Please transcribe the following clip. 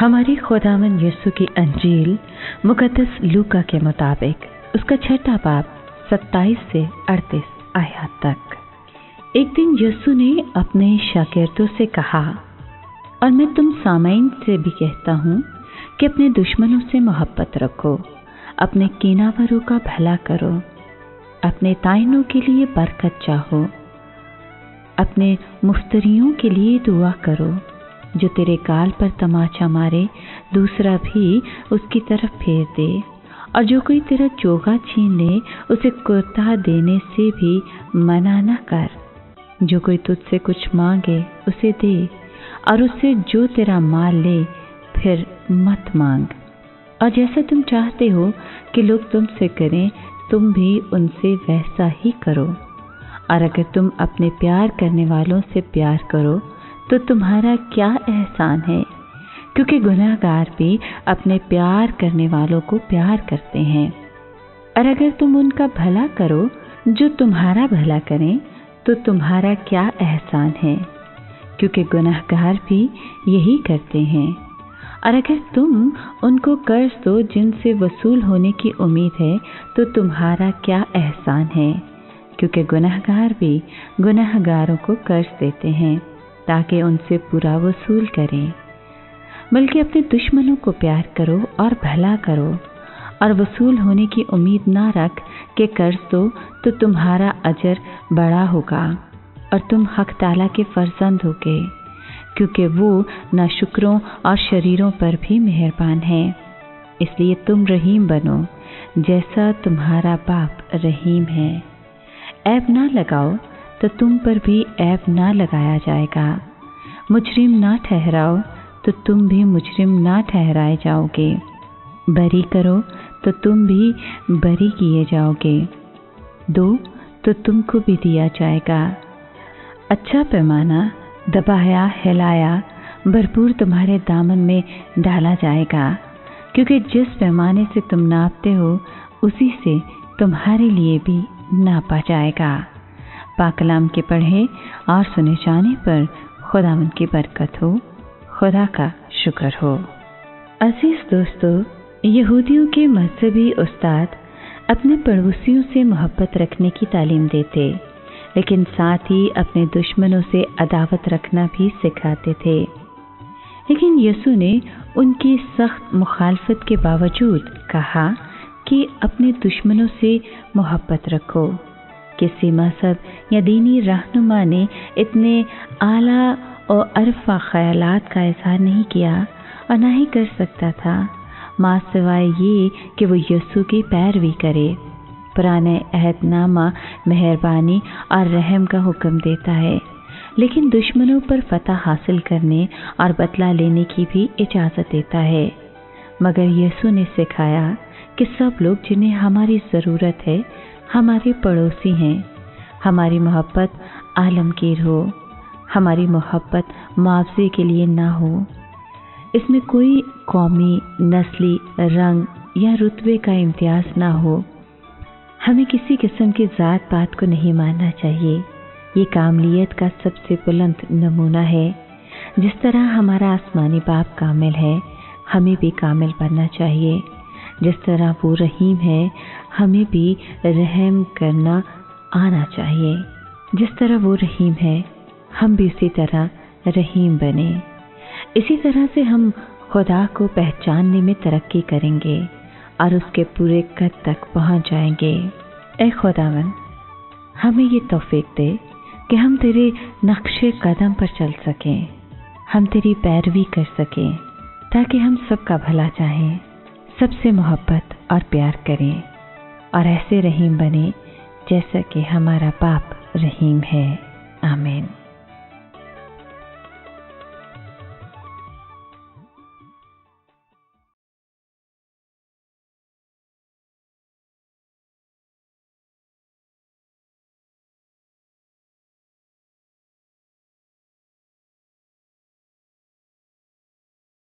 हमारे खुदावंद यीशु की अंजील मुकद्दस लूका के मुताबिक उसका 6 बाब 27 से 38 आयत तक। एक दिन यीशु ने अपने शागिर्दों से कहा, और मैं तुम सामईन से भी कहता हूँ कि अपने दुश्मनों से मोहब्बत रखो, अपने कीनावरों का भला करो, अपने ताइनों के लिए बरकत चाहो, अपने मुफ्तरियों के लिए दुआ करो। जो तेरे गाल पर तमाचा मारे दूसरा भी उसकी तरफ फेर दे, और जो कोई तेरा चोगा छीन ले उसे कुर्ता देने से भी मना न कर। जो कोई तुझसे कुछ मांगे उसे दे, और उससे जो तेरा माल ले फिर मत मांग। और जैसा तुम चाहते हो कि लोग तुमसे करें, तुम भी उनसे वैसा ही करो। और अगर तुम अपने प्यार करने वालों से प्यार करो तो तुम्हारा क्या एहसान है, क्योंकि गुनहगार भी अपने प्यार करने वालों को प्यार करते हैं। और अगर तुम उनका भला करो जो तुम्हारा भला करें तो तुम्हारा क्या एहसान है, क्योंकि गुनहगार भी यही करते हैं। और अगर तुम उनको कर्ज दो जिनसे वसूल होने की उम्मीद है तो तुम्हारा क्या एहसान है, क्योंकि गुनहगार भी गुनहगारों को कर्ज देते हैं ताकि उनसे पूरा वसूल करें। बल्कि अपने दुश्मनों को प्यार करो और भला करो, और वसूल होने की उम्मीद ना रख के कर्ज दो तो तुम्हारा अजर बड़ा होगा और तुम हक ताला के फर्जंद होगे, क्योंकि वो नाशुकरों और शरीरों पर भी मेहरबान है। इसलिए तुम रहीम बनो जैसा तुम्हारा बाप रहीम है। ऐब ना लगाओ तो तुम पर भी ऐब ना लगाया जाएगा। मुजरिम ना ठहराओ तो तुम भी मुजरिम ना ठहराए जाओगे। बरी करो तो तुम भी बरी किए जाओगे। दो तो तुमको भी दिया जाएगा। अच्छा पैमाना दबाया हिलाया भरपूर तुम्हारे दामन में डाला जाएगा, क्योंकि जिस पैमाने से तुम नापते हो उसी से तुम्हारे लिए भी नापा जाएगा। पाक कलाम के पढ़े और सुने जाने पर खुदावंद की बरकत हो, खुदा का शुक्र हो। अजीज दोस्तों, यहूदियों के मजहबी उस्ताद अपने पड़ोसियों से मोहब्बत रखने की तालीम देते, लेकिन साथ ही अपने दुश्मनों से अदावत रखना भी सिखाते थे। लेकिन यीशु ने उनकी सख्त मुखालफत के बावजूद कहा कि अपने दुश्मनों से मोहब्बत रखो। किसी मजहब या दीनी रहनुमा ने इतने आला और अरफा ख्यालात का इजहार नहीं किया और ना ही कर सकता था, माँ सिवाय ये कि वो यीशु की पैरवी करे। पुराने अहदनामा मेहरबानी और रहम का हुक्म देता है, लेकिन दुश्मनों पर फतह हासिल करने और बदला लेने की भी इजाज़त देता है। मगर यीशु ने सिखाया कि सब लोग जिन्हें हमारी ज़रूरत है हमारे पड़ोसी हैं। हमारी मोहब्बत आलमगीर हो, हमारी मोहब्बत मुआवजे के लिए ना हो। इसमें कोई कौमी, नस्ली, रंग या रुतबे का इम्तियाज़ ना हो। हमें किसी किस्म की ज़ात पात को नहीं मानना चाहिए। ये कामलियत का सबसे बुलंद नमूना है। जिस तरह हमारा आसमानी बाप कामिल है, हमें भी कामिल बनना चाहिए। जिस तरह वो रहीम है, हमें भी रहम करना आना चाहिए। जिस तरह वो रहीम है, हम भी उसी तरह रहीम बने। इसी तरह से हम खुदा को पहचानने में तरक्की करेंगे और उसके पूरे कद तक पहुंच जाएंगे। ऐ खुदावन, हमें ये तौफीक दे कि हम तेरे नक्शे कदम पर चल सकें, हम तेरी पैरवी कर सकें, ताकि हम सबका भला चाहें, सबसे मोहब्बत और प्यार करें और ऐसे रहीम बने जैसा कि हमारा बाप रहीम है। आमीन।